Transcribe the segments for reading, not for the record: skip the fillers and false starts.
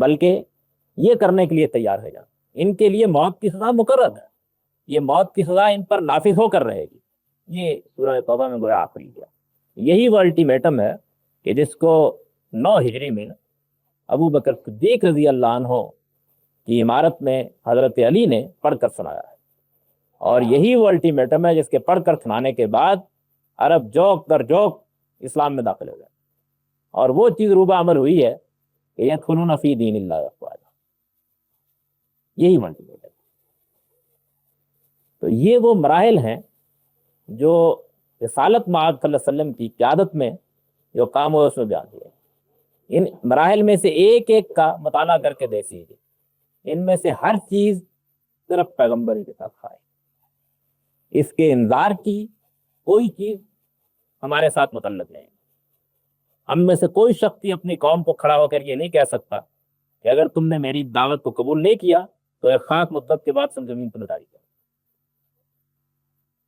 بلکہ یہ کرنے کے لیے تیار ہے جان، ان کے لیے موت کی سزا مقرر ہے، یہ موت کی سزا ان پر نافذ ہو کر رہے گی۔ یہ سورہ توبہ میں گویا آخری ہے، یہی وہ الٹیمیٹم ہے کہ جس کو 9 ہجری میں ابو بکر صدیق رضی اللہ عنہ کی عمارت میں حضرت علی نے پڑھ کر سنایا ہے، اور یہی وہ الٹیمیٹم ہے جس کے پڑھ کر سنانے کے بعد عرب جوک در جوک اسلام میں داخل ہو گئے، اور وہ چیز روبہ عمل ہوئی ہے کہ یدخلون فی دین اللہ افواجا، یہی الٹیمیٹم۔ تو یہ وہ مراحل ہیں جو رسالت مآب صلی اللہ علیہ وسلم کی قیادت میں جو کام ہوا اس میں بیان ہوئے۔ ان مراحل میں سے ایک ایک کا مطالعہ کر کے دیکھیے، ان میں سے ہر چیز صرف پیغمبر کے ساتھ آئی، اس کے انذار کی کوئی چیز ہمارے ساتھ متعلق نہیں۔ ہم میں سے کوئی شخص اپنی قوم کو کھڑا ہو کر یہ نہیں کہہ سکتا کہ اگر تم نے میری دعوت کو قبول نہیں کیا تو ایک خاص مدت کے بعد زمین پر اتاری کرو۔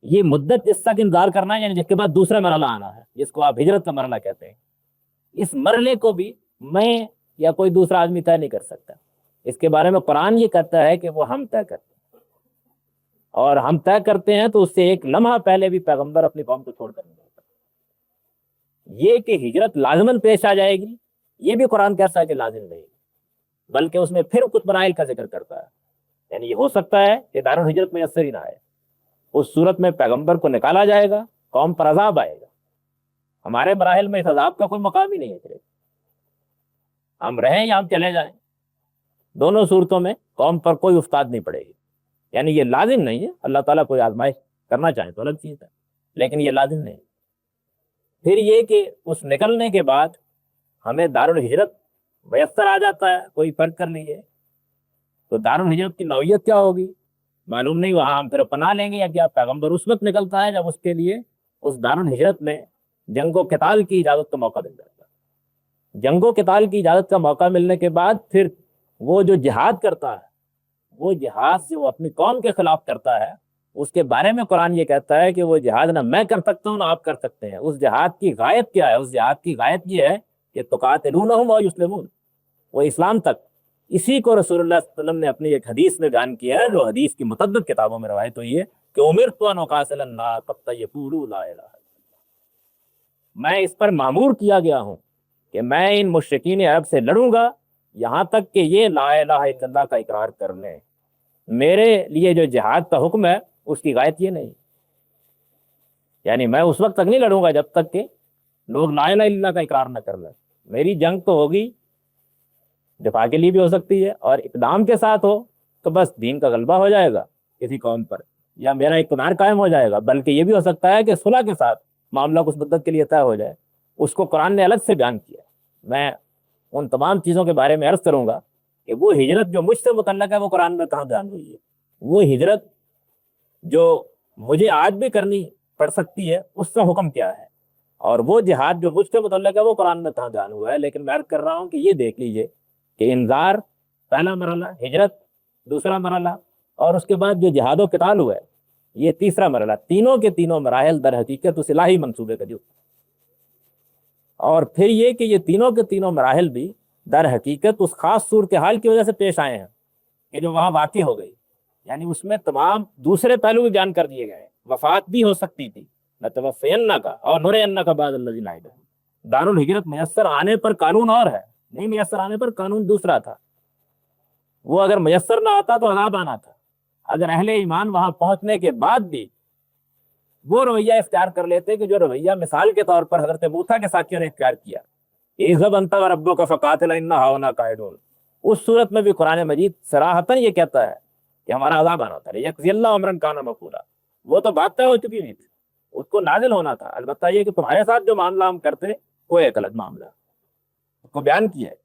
یہ مدت اس تک انتظار کرنا ہے، یعنی جس کے بعد دوسرا مرحلہ آنا ہے، جس کو آپ ہجرت کا مرحلہ کہتے ہیں، اس مرحلے کو بھی میں یا کوئی دوسرا آدمی طے نہیں کر سکتا۔ اس کے بارے میں قرآن یہ کہتا ہے کہ وہ ہم طے کرتے ہیں، اور ہم طے کرتے ہیں تو اس سے ایک لمحہ پہلے بھی پیغمبر اپنی قوم کو چھوڑ کر نہیں جاتا۔ یہ کہ ہجرت لازماً پیش آ جائے گی، یہ بھی قرآن کہتا ہے کہ لازم نہیں، بلکہ اس میں پھر کچھ مراحل کا ذکر کرتا ہے۔ یعنی یہ ہو سکتا ہے کہ دارالہجرت میسر ہی نہ آئے، اس صورت میں پیغمبر کو نکالا جائے گا، قوم پر عذاب آئے گا۔ ہمارے مراحل میں اس عذاب کا کوئی مقام ہی نہیں ہے، ہم رہیں یا ہم چلے جائیں، دونوں صورتوں میں قوم پر کوئی افتاد نہیں پڑے گی۔ یعنی یہ لازم نہیں ہے، اللہ تعالیٰ کوئی آزمائش کرنا چاہے تو الگ چیز ہے، لیکن یہ لازم نہیں۔ پھر یہ کہ اس نکلنے کے بعد ہمیں دارالہجرت میسر آ جاتا ہے، کوئی فرق کر لیجیے، تو دارالہجرت کی نوعیت کیا ہوگی معلوم نہیں، وہاں ہم پھر پناہ لیں گے یا کیا؟ پیغمبر اس وقت نکلتا ہے جب اس کے لیے اس دارالہجرت میں جنگ و قتال کی اجازت کا موقع مل جاتا ہے۔ جنگ و قتال کی اجازت کا موقع ملنے کے بعد پھر وہ جو جہاد کرتا ہے، وہ جہاد سے وہ اپنی قوم کے خلاف کرتا ہے، اس کے بارے میں قرآن یہ کہتا ہے کہ وہ جہاد نہ میں کر سکتا ہوں نہ آپ کر سکتے ہیں۔ اس جہاد کی غایت کیا ہے؟ اس جہاد کی غایت یہ ہے کہ تقاتلونہم و یسلمون، وہ اسلام تک۔ اسی کو رسول اللہ صلی اللہ علیہ وسلم نے اپنی ایک حدیث میں بیان کیا ہے، جو حدیث کی متعدد کتابوں میں روایت ہوئی ہے کہ امرت ان اقاتل الناس حتی یقولوا لا الہ الا اللہ، میں اس پر مامور کیا گیا ہوں کہ میں ان مشرکین عرب سے لڑوں گا یہاں تک کہ یہ لا الہ الا اللہ کا اقرار کر لیں۔ میرے لیے جو جہاد کا حکم ہے اس کی غایت یہ نہیں، یعنی میں اس وقت تک نہیں لڑوں گا جب تک کہ لوگ لا الہ الا اللہ کا اقرار نہ کر لیں۔ میری جنگ تو ہوگی، دفاع کے لیے بھی ہو سکتی ہے، اور اقدام کے ساتھ ہو تو بس دین کا غلبہ ہو جائے گا کسی قوم پر، یا میرا اقتدار قائم ہو جائے گا، بلکہ یہ بھی ہو سکتا ہے کہ صلح کے ساتھ معاملہ کچھ مدت کے لیے طے ہو جائے۔ اس کو قرآن نے الگ سے بیان کیا۔ میں ان تمام چیزوں کے بارے میں عرض کروں گا کہ وہ ہجرت جو مجھ سے متعلق ہے وہ قرآن میں کہاں بیان ہوئی ہے، وہ ہجرت جو مجھے آج بھی کرنی پڑ سکتی ہے اس کا حکم کیا ہے، اور وہ جہاد جو مجھ سے متعلق ہے وہ قرآن میں کہاں بیان ہوا ہے۔ لیکن میں عرض کر رہا ہوں کہ یہ دیکھ لیجئے کہ انذار پہلا مرحلہ، ہجرت دوسرا مرحلہ، اور اس کے بعد جو جہاد و قتال ہوا ہے یہ تیسرا مرحلہ۔ تینوں کے تینوں مراحل در حقیقت اس الہی منصوبے کا جو، اور پھر یہ کہ یہ تینوں کے تینوں مراحل بھی در حقیقت اس خاص صورتحال کی وجہ سے پیش آئے ہیں کہ جو وہاں واقع ہو گئی، یعنی اس میں تمام دوسرے پہلو بھی بیان کر دیے گئے۔ وفات بھی ہو سکتی تھی، لتوفینک اور نرینک بعض الذین عہدہ۔ دارالہجرت میسر آنے پر قانون اور ہے، نہیں میسر آنے پر قانون دوسرا تھا۔ وہ اگر میسر نہ آتا تو عذاب آنا تھا۔ اگر اہل ایمان وہاں پہنچنے کے بعد بھی وہ رویہ اختیار کر لیتے کہ جو رویہ مثال کے طور پر حضرت موسیٰ کے ساتھیوں نے اختیار کیا، اذهب انت وربک فقاتلا انا هاہنا قاعدون، اس صورت میں بھی قرآن مجید صراحتاً یہ کہتا ہے کہ ہمارا عذاب آنا تھا۔ یقضی اللہ امرا کان مفعولا، وہ تو بات طے ہو چکی ہوئی تھی، اس کو نازل ہونا تھا۔ البتہ یہ کہ تمہارے ساتھ جو معاملہ ہم کرتے وہ ایک الگ معاملہ، اس کو بیان کیا ہے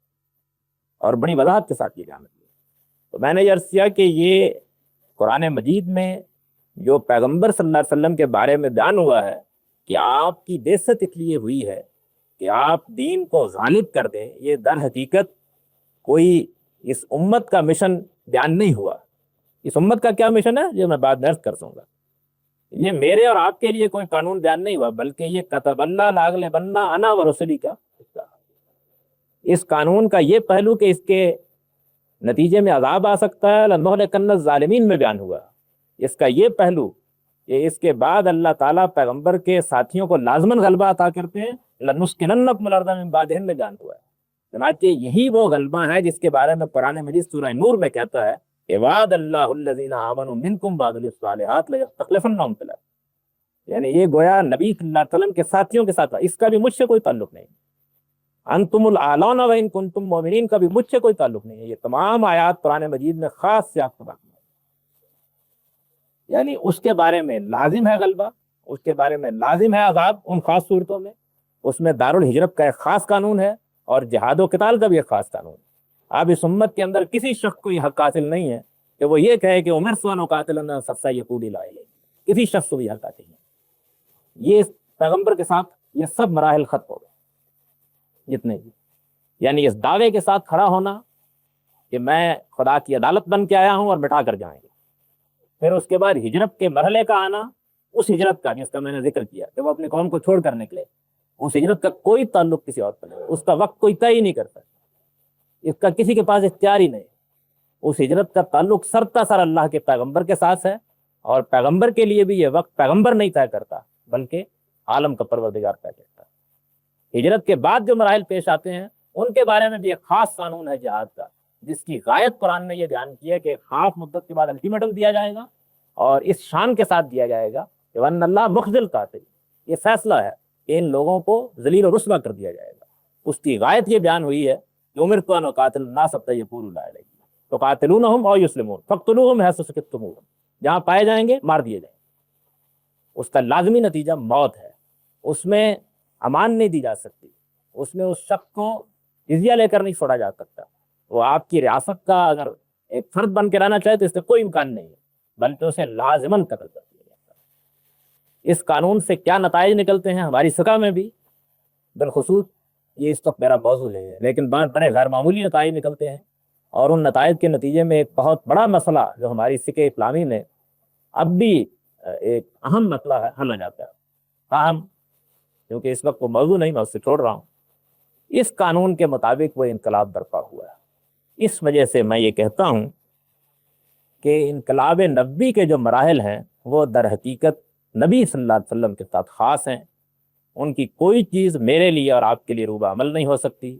اور بڑی وضاحت کے ساتھ یہ بیان کیا۔ تو میں نے یہ عرض کیا کہ یہ قرآن مجید میں جو پیغمبر صلی اللہ علیہ وسلم کے بارے میں بیان ہوا ہے کہ آپ کی بعثت اس لیے ہوئی ہے کہ آپ دین کو غالب کر دیں، یہ در حقیقت کوئی اس امت کا مشن بیان نہیں ہوا۔ اس امت کا کیا مشن ہے یہ میں بعد میں عرض کر دوں گا۔ یہ میرے اور آپ کے لیے کوئی قانون بیان نہیں ہوا، بلکہ یہ کتب اللہ لاغلبن انا ورسلی کا حصہ۔ اس قانون کا یہ پہلو کہ اس کے نتیجے میں عذاب آ سکتا ہے، لَنُهْلِكَنَّ الظَّالِمِينَ میں بیان ہوا۔ اس کا یہ پہلو کہ اس کے بعد اللہ تعالیٰ پیغمبر کے ساتھیوں کو لازماً غلبہ عطا کرتے ہیں، لَنُسْكِنَنَّكُمُ الْأَرْضَ مِن بَعْدِهِمْ میں بیان ہوا ہے۔ چنانچہ یہی وہ غلبہ ہے جس کے بارے میں قرآن مجید سورہ نور میں کہتا ہے، عباد اللہ الذین آمنوا منکم وعملوا الصالحات لیستخلفنہم فی الارض۔ یعنی یہ گویا نبی صلی اللہ علیہ وسلم کے ساتھیوں کے ساتھ، اس کا بھی مجھ سے کوئی تعلق نہیں۔ انتم الاعلون وان کنتم مؤمنین کا بھی مجھ سے کوئی تعلق نہیں ہے۔ یہ تمام آیات قرآن مجید میں خاص سے آپ کو بات، یعنی اس کے بارے میں لازم ہے غلبہ، اس کے بارے میں لازم ہے عذاب ان خاص صورتوں میں، اس میں دار الہجرت کا ایک خاص قانون ہے اور جہاد و قتال کا بھی ایک خاص قانون ہے۔ اب اس امت کے اندر کسی شخص کو یہ حق حاصل نہیں ہے کہ وہ یہ کہے کہ امرت ان اقاتل الناس حتی یقولوا لا الہ الا اللہ۔ کسی شخص کو یہ حق حاصل نہیں۔ یہ پیغمبر کے ساتھ یہ سب مراحل ختم ہو گئے جتنے بھی، یعنی اس دعوے کے ساتھ کھڑا ہونا کہ میں خدا کی عدالت بن کے آیا ہوں اور مٹا کر جائیں گے، پھر اس کے بعد ہجرت کے مرحلے کا آنا، اس ہجرت کا جس کا میں نے ذکر کیا کہ وہ اپنی قوم کو چھوڑ کر نکلے، اس ہجرت کا کوئی تعلق کسی اور پر نہیں، اس کا وقت کوئی طے ہی نہیں کرتا، اس کا کسی کے پاس اختیار ہی نہیں۔ اس ہجرت کا تعلق سرتا سر اللہ کے پیغمبر کے ساتھ ہے، اور پیغمبر کے لیے بھی یہ وقت پیغمبر نہیں طے کرتا بلکہ عالم کا پروردگار طے کرتا ہے۔ ہجرت کے بعد جو مراحل پیش آتے ہیں ان کے بارے میں بھی ایک خاص قانون ہے جہاد کا، جس کی غایت قرآن نے یہ بیان کی ہے کہ خاص مدت کے بعد الٹیمیٹم دیا جائے گا، اور اس شان کے ساتھ دیا جائے گا کہ وَأَنَّ اللَّهَ مُخْزِي الْقَاتِلِينَ۔ یہ فیصلہ ہے کہ ان لوگوں کو ذلیل و رسوا کر دیا جائے گا۔ اس کی غایت یہ بیان ہوئی ہے کہ أُمِرْتُ أَنْ أُقَاتِلَ النَّاسَ حَتَّىٰ يَقُولُوا لَا إِلَٰهَ إِلَّا اللَّهُ تُقَاتِلُونَهُمْ أَوْ يُسْلِمُونَ فَاقْتُلُوهُمْ حَيْثُ ثَقِفْتُمُوهُمْ۔ جہاں پائے جائیں گے مار دیے جائیں گے۔ اس کا لازمی نتیجہ موت ہے، اس میں امان نہیں دی جا سکتی، اس میں اس شخص کو جزیہ لے کر نہیں چھوڑا جا سکتا۔ وہ آپ کی ریاست کا اگر ایک فرد بن کے رہنا چاہے تو اس سے کوئی امکان نہیں ہے، بلکہ اسے لازماً قتل کر دیا جاتا ہے۔ اس قانون سے کیا نتائج نکلتے ہیں ہماری سکہ میں بھی، بالخصوص یہ اس وقت میرا موضوع ہے، لیکن بڑے غیر معمولی نتائج نکلتے ہیں، اور ان نتائج کے نتیجے میں ایک بہت بڑا مسئلہ جو ہماری سکہ اسلامی میں اب بھی ایک اہم مسئلہ ہے، حل ہو جاتا ہے۔ تاہم کیونکہ اس وقت وہ موضوع نہیں، میں اس سے چھوڑ رہا ہوں، اس قانون کے مطابق وہ انقلاب برپا ہوا ہے۔ اس وجہ سے میں یہ کہتا ہوں کہ انقلاب نبوی کے جو مراحل ہیں وہ در حقیقت نبی صلی اللہ علیہ وسلم کے ساتھ خاص ہیں۔ ان کی کوئی چیز میرے لیے اور آپ کے لیے روبہ عمل نہیں ہو سکتی۔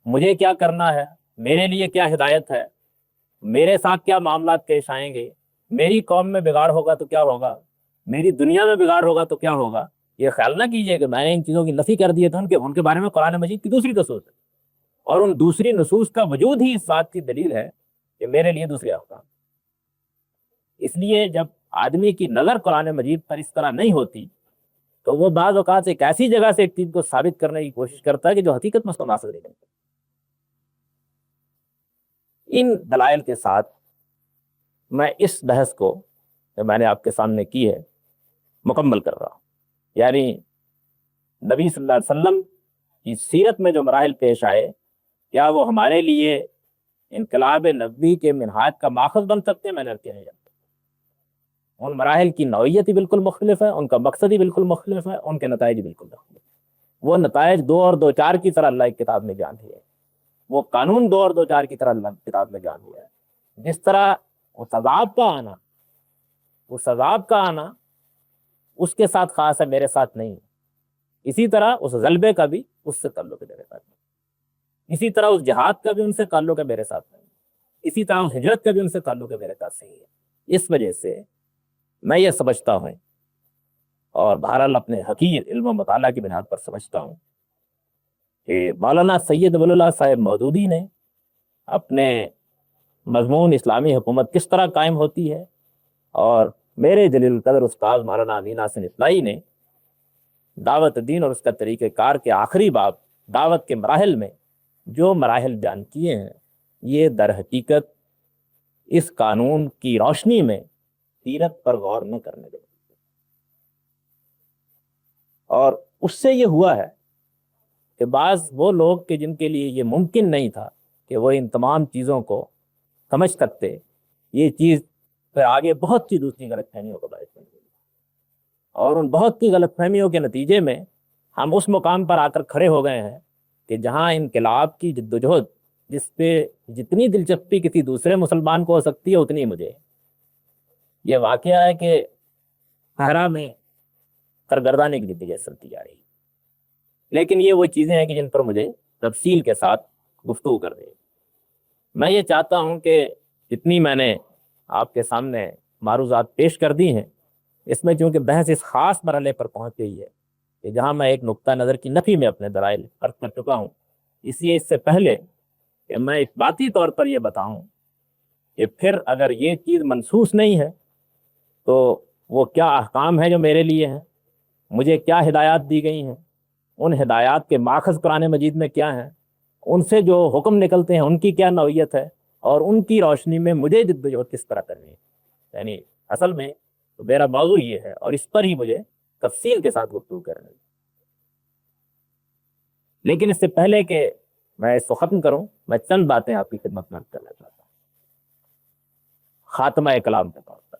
مجھے کیا کرنا ہے، میرے لیے کیا ہدایت ہے، میرے ساتھ کیا معاملات پیش آئیں گے، میری قوم میں بگاڑ ہوگا تو کیا ہوگا، میری دنیا میں بگاڑ ہوگا تو کیا ہوگا، یہ خیال نہ کیجئے کہ میں نے ان چیزوں کی نفی کر دی ہے تو ان کے بارے میں قرآن مجید کی دوسری نصوص ہے، اور ان دوسری نصوص کا وجود ہی اس بات کی دلیل ہے کہ میرے لیے دوسرے احکام۔ اس لیے جب آدمی کی نظر قرآن مجید پر اس طرح نہیں ہوتی تو وہ بعض اوقات ایک ایسی جگہ سے ایک چیز کو ثابت کرنے کی کوشش کرتا ہے کہ جو حقیقت مستناسب نہیں ہے۔ ان دلائل کے ساتھ میں اس بحث کو جو میں نے آپ کے سامنے کی ہے مکمل کر رہا ہوں، یعنی نبی صلی اللہ علیہ وسلم کی سیرت میں جو مراحل پیش آئے، کیا وہ ہمارے لیے انقلاب نبوی کے منہاج کا ماخذ بن سکتے ہیں؟ میں نے کیا ہے، ان مراحل کی نوعیت ہی بالکل مختلف ہے، ان کا مقصد ہی بالکل مختلف ہے، ان کے نتائج بالکل مختلف ہیں۔ وہ نتائج 2 اور 2 4 کی طرح اللہ کی کتاب میں بیان ہے، وہ قانون 2 اور 2 4 کی طرح اللہ کی کتاب میں بیان ہوا ہے۔ جس طرح وہ عذاب کا آنا، اس عذاب کا آنا اس کے ساتھ خاص ہے، میرے ساتھ نہیں، اسی طرح اس غلبے کا بھی اس سے تعلق ہے میرے ساتھ نہیں، اسی طرح اس جہاد کا بھی ان سے تعلق ہے میرے ساتھ نہیں، اسی طرح اس ہجرت کا بھی ان سے تعلق ہے میرے ساتھ نہیں ہے۔ اس وجہ سے میں یہ سمجھتا ہوں، اور بہرحال اپنے حقیر علم و مطالعہ کی بنیاد پر سمجھتا ہوں، کہ مولانا سید ولی اللہ صاحب مودودی نے اپنے مضمون اسلامی حکومت کس طرح قائم ہوتی ہے، اور میرے جلیل القدر استاد مولانا امین حسن اصلاحی نے دعوت دین اور اس کا طریقہ کار کے آخری باب دعوت کے مراحل میں جو مراحل بیان کیے ہیں، یہ در حقیقت اس قانون کی روشنی میں سیرت پر غور نہ کرنے دیں، اور اس سے یہ ہوا ہے کہ بعض وہ لوگ کہ جن کے لیے یہ ممکن نہیں تھا کہ وہ ان تمام چیزوں کو سمجھ سکتے، یہ چیز پھر آگے بہت سی دوسری غلط فہمیوں کا باعث بن گئی، اور ان بہت سی غلط فہمیوں کے نتیجے میں ہم اس مقام پر آ کر کھڑے ہو گئے ہیں کہ جہاں انقلاب کی جد و جہد جس پہ جتنی دلچسپی کسی دوسرے مسلمان کو ہو سکتی ہے اتنی مجھے۔ یہ واقعہ ہے کہ صحرا میں سرگردانی کی زندگی چلتی جا رہی، لیکن یہ وہ چیزیں ہیں کہ جن پر مجھے تفصیل کے ساتھ گفتگو کر دیں۔ میں یہ چاہتا ہوں کہ جتنی میں نے آپ کے سامنے معروضات پیش کر دی ہیں، اس میں چونکہ بحث اس خاص مرحلے پر پہنچ گئی ہے کہ جہاں میں ایک نقطہ نظر کی نفی میں اپنے دلائل عرض کر چکا ہوں، اس لیے اس سے پہلے کہ میں اثباتی طور پر یہ بتاؤں کہ پھر اگر یہ چیز منسوخ نہیں ہے تو وہ کیا احکام ہے جو میرے لیے ہیں، مجھے کیا ہدایات دی گئی ہیں، ان ہدایات کے ماخذ قرآن مجید میں کیا ہیں، ان سے جو حکم نکلتے ہیں ان کی کیا نوعیت ہے، اور ان کی روشنی میں مجھے جدوجہد کس طرح کرنی ہے۔ یعنی اصل میں تو میرا موضوع یہ ہے اور اس پر ہی مجھے تفصیل کے ساتھ گفتگو کرنا ہے۔ لیکن اس سے پہلے کہ میں اس کو ختم کروں، میں چند باتیں آپ کی خدمت میں کرنا چاہتا ہوں خاتمہ کلام کے طور پر۔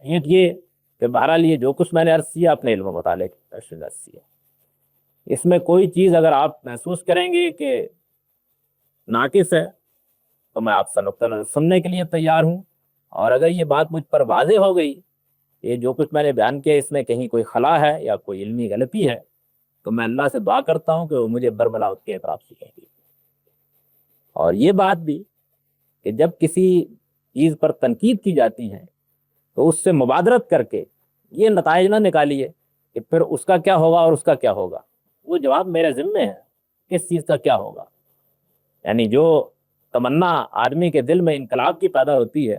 یہ کہ بہرحال یہ جو کچھ میں نے عرض کیا اپنے علم و مطالعے کی عرض کیا، اس میں کوئی چیز اگر آپ محسوس کریں گے کہ ناقص ہے تو میں آپ سے نقطہ نظر سننے کے لیے تیار ہوں، اور اگر یہ بات مجھ پر واضح ہو گئی یہ جو کچھ میں نے بیان کیا اس میں کہیں کوئی خلا ہے یا کوئی علمی غلطی ہے تو میں اللہ سے دعا کرتا ہوں کہ وہ مجھے برملا اس کے اعتراف سے کہے گی۔ اور یہ بات بھی کہ جب کسی چیز پر تنقید کی جاتی ہے تو اس سے مبادرت کر کے یہ نتائج نہ نکالیے کہ پھر اس کا کیا ہوگا اور اس کا کیا ہوگا، وہ جواب میرے ذمے ہے کس چیز کا کیا ہوگا۔ یعنی جو تمنا آدمی کے دل میں انقلاب کی پیدا ہوتی ہے،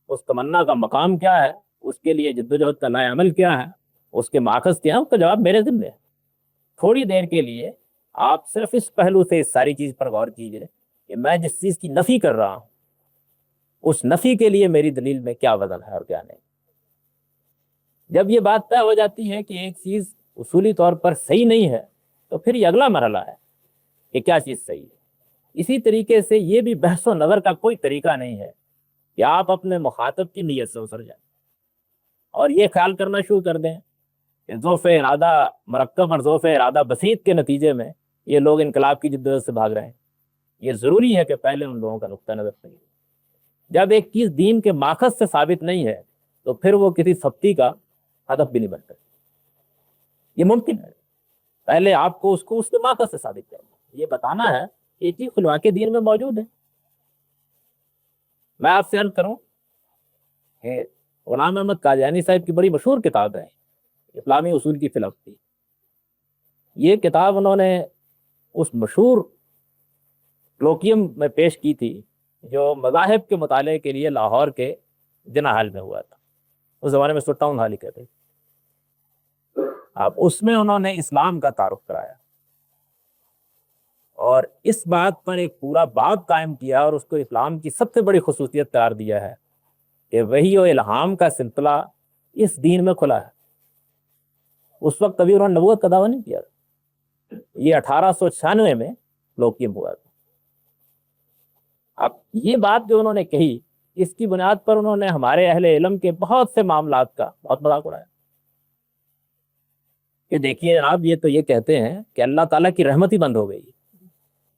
اس تمنا کا مقام کیا ہے، اس کے لیے جدوجہد کا لائے عمل کیا ہے، اس کے ماخذ کیا ہے، اس کا جواب میرے ذمے ہے۔ تھوڑی دیر کے لیے آپ صرف اس پہلو سے اس ساری چیز پر غور کیجئے کہ میں جس چیز کی نفی کر رہا ہوں اس نفی کے لیے میری دلیل میں کیا وزن ہے اور کیا نہیں۔ جب یہ بات طے ہو جاتی ہے کہ ایک چیز اصولی طور پر صحیح نہیں ہے تو پھر یہ اگلا مرحلہ ہے کہ کیا چیز صحیح ہے۔ اسی طریقے سے یہ بھی بحث و نظر کا کوئی طریقہ نہیں ہے کہ آپ اپنے مخاطب کی نیت سے اتر جائیں اور یہ خیال کرنا شروع کر دیں کہ ضعف ارادہ مرکب اور ضعف ارادہ بسیط کے نتیجے میں یہ لوگ انقلاب کی جدوجہد سے بھاگ رہے ہیں۔ یہ ضروری ہے کہ پہلے ان لوگوں کا نقطہ نظر صحیح ہے۔ جب ایک چیز دین کے ماخذ سے ثابت نہیں ہے تو پھر وہ کسی سختی کا ہدف بھی نہیں بن سکتی۔ یہ ممکن ہے پہلے آپ کو اس کے ماخذ سے ثابت کرنا، یہ بتانا ہے کہ یہ چیز خلوا کے دین میں موجود ہے۔ میں آپ سے عرض کروں کہ غلام احمد قادیانی صاحب کی بڑی مشہور کتاب ہے اسلامی اصول کی فلسفی۔ یہ کتاب انہوں نے اس مشہور کلوکیم میں پیش کی تھی جو مذاہب کے مطالعے کے لیے لاہور کے جناح ہال میں ہوا تھا، اس زمانے میں اس کو ٹاؤن ہال ہی کہتے تھے۔ اب اس میں انہوں نے اسلام کا تعارف کرایا اور اس بات پر ایک پورا باب قائم کیا اور اس کو اسلام کی سب سے بڑی خصوصیت قرار دیا ہے کہ وحی و الہام کا سلسلہ اس دین میں کھلا ہے۔ اس وقت ابھی انہوں نے نبوت کا دعویٰ نہیں کیا، یہ 1896 میں کلوکیم ہوا تھا۔ اب یہ بات جو انہوں نے کہی اس کی بنیاد پر انہوں نے ہمارے اہل علم کے بہت سے معاملات کا بہت مذاق اڑایا کہ دیکھیے جناب یہ تو یہ کہتے ہیں کہ اللہ تعالیٰ کی رحمت ہی بند ہو گئی،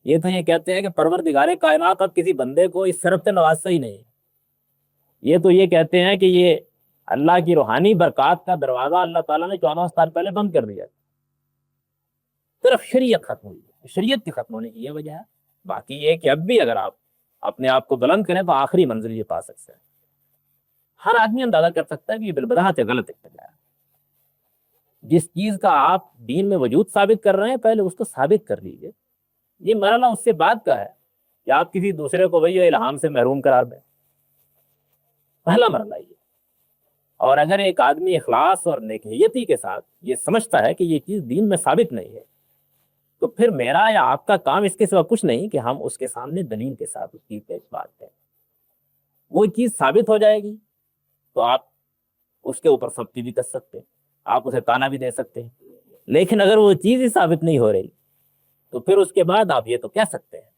یہ تو یہ کہتے ہیں کہ پروردگار کائنات اب کسی بندے کو اس طرف سے نوازتا ہی نہیں، یہ تو یہ کہتے ہیں کہ یہ اللہ کی روحانی برکات کا دروازہ اللہ تعالیٰ نے 14 سال پہلے بند کر دیا، صرف شریعت ختم ہوئی ہے، شریعت کی ختم ہونے کی یہ وجہ ہے۔ باقی یہ کہ اب بھی اگر آپ اپنے آپ کو بلند کریں تو آخری منزل یہ پا سکتے ہیں۔ ہر آدمی اندازہ کر سکتا ہے کہ یہ بالبداہت غلط اتجاہ ہے۔ جس چیز کا آپ دین میں وجود ثابت کر رہے ہیں پہلے اس کو ثابت کر لیجئے۔ یہ مرحلہ اس سے بعد کا ہے کہ آپ کسی دوسرے کو وحی الہام سے محروم قرار دیں، پہلا مرحلہ یہ۔ اور اگر ایک آدمی اخلاص اور نیکیتی کے ساتھ یہ سمجھتا ہے کہ یہ چیز دین میں ثابت نہیں ہے تو پھر میرا یا آپ کا کام اس کے سوا کچھ نہیں کہ ہم اس کے سامنے دلیل کے ساتھ اس کی پیش بات کریں۔ وہ چیز ثابت ہو جائے گی تو آپ اس کے اوپر سختی بھی کر سکتے ہیں، آپ اسے تانا بھی دے سکتے ہیں۔ لیکن اگر وہ چیز ہی ثابت نہیں ہو رہی تو پھر اس کے بعد آپ یہ تو کہہ سکتے ہیں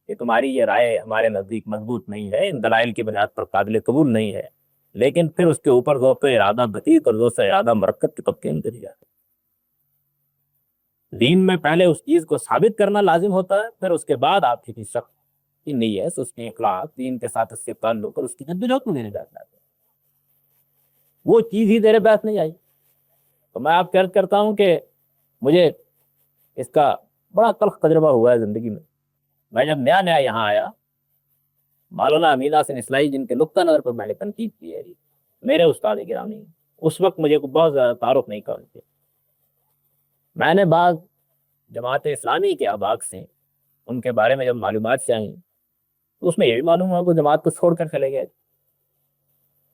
کہ تمہاری یہ رائے ہمارے نزدیک مضبوط نہیں ہے، ان دلائل کی بنیاد پر قابل قبول نہیں ہے، لیکن پھر اس کے اوپر ذوق ارادہ بسیط اور ذوق ارادہ مرکب کے طبقے میں دیا جاتا ہے۔ دین میں پہلے اس چیز کو ثابت کرنا لازم ہوتا ہے، پھر اس کے بعد آپ کسی شخص کی نیت، اس کے اخلاق، دین کے ساتھ اس سے تعلق اور اس کی جدوجہد کو دینے جاتا ہے، وہ چیز ہی میرے پاس نہیں آئی۔ تو میں آپ کو عرض کرتا ہوں کہ مجھے اس کا بڑا تلخ تجربہ ہوا ہے زندگی میں۔ میں جب نیا نیا یہاں آیا، مولانا امین حسین اصلاحی جن کے نقطہ نظر پر میں نے تنقید کی ہے، میرے استاد گرامی، اس وقت مجھے بہت زیادہ تعارف نہیں تھا ان سے۔ میں نے بعض جماعت اسلامی کے احباب سے ان کے بارے میں جب معلومات چاہیں تو اس میں یہ بھی معلوم ہوا کہ جماعت کو چھوڑ کر چلے گئے۔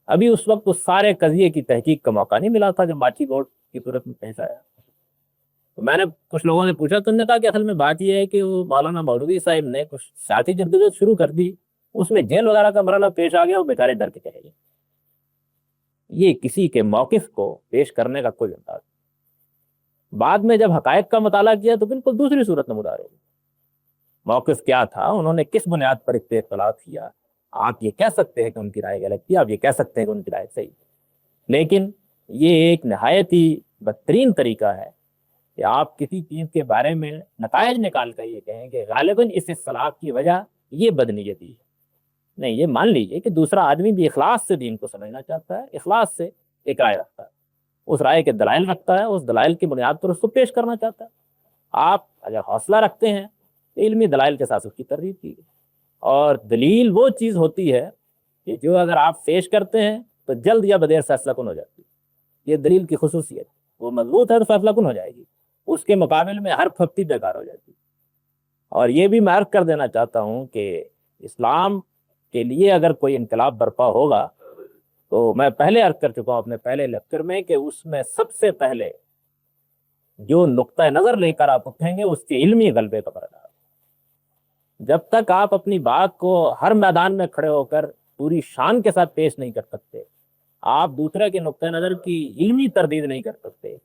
ابھی اس وقت اس سارے قضیے کی تحقیق کا موقع نہیں ملا تھا جب ماچی بورڈ کی صورت میں پیش آیا۔ تو میں نے کچھ لوگوں سے پوچھا تو انہوں نے کہا کہ اصل میں بات یہ ہے کہ وہ مولانا مودودی صاحب نے کچھ سیاسی جدوجہد شروع کر دی، اس میں جیل وغیرہ کا مرحلہ پیش آ گیا، وہ بیچارے ڈر کے چلے گئے۔ یہ کسی کے موقف کو پیش کرنے کا کوئی انداز نہیں۔ بعد میں جب حقائق کا مطالعہ کیا تو بالکل دوسری صورت نمودار ہوگی۔ موقف کیا تھا، انہوں نے کس بنیاد پر اختلاف کیا، آپ یہ کہہ سکتے ہیں کہ ان کی رائے غلط تھی، آپ یہ کہہ سکتے ہیں کہ ان کی رائے صحیح، لیکن یہ ایک نہایت ہی بدترین طریقہ ہے کہ آپ کسی چیز کے بارے میں نتائج نکال کر یہ کہیں کہ غالباً اس اختلاف کی وجہ یہ بدنیتی ہے۔ نہیں، یہ مان لیجئے کہ دوسرا آدمی بھی اخلاص سے دین کو سمجھنا چاہتا ہے، اخلاص سے ایک رائے رکھتا ہے، اس رائے کے دلائل رکھتا ہے، اس دلائل کی بنیاد پر اس کو پیش کرنا چاہتا ہے۔ آپ اگر حوصلہ رکھتے ہیں تو علمی دلائل کے ساتھ اس کی تردید کیجیے، اور دلیل وہ چیز ہوتی ہے کہ جو اگر آپ پیش کرتے ہیں تو جلد یا بدیر فیصلہ کن ہو جاتی ہے۔ یہ دلیل کی خصوصیت، وہ مضبوط ہے تو فیصلہ کن ہو جائے گی، اس کے مقابل میں ہر پھپتی بیکار ہو جاتی ہے۔ اور یہ بھی میں عرض کر دینا چاہتا ہوں کہ اسلام کے لیے اگر کوئی انقلاب برپا ہوگا تو میں پہلے عرض کر چکا ہوں اپنے پہلے لیکچر میں کہ اس میں سب سے پہلے جو نقطہ نظر لے کر آپ اٹھیں گے اس کے علمی غلبے کا پردہ۔ جب تک آپ اپنی بات کو ہر میدان میں کھڑے ہو کر پوری شان کے ساتھ پیش نہیں کر سکتے، آپ دوسرے کے نقطہ نظر کی علمی تردید نہیں کر سکتے،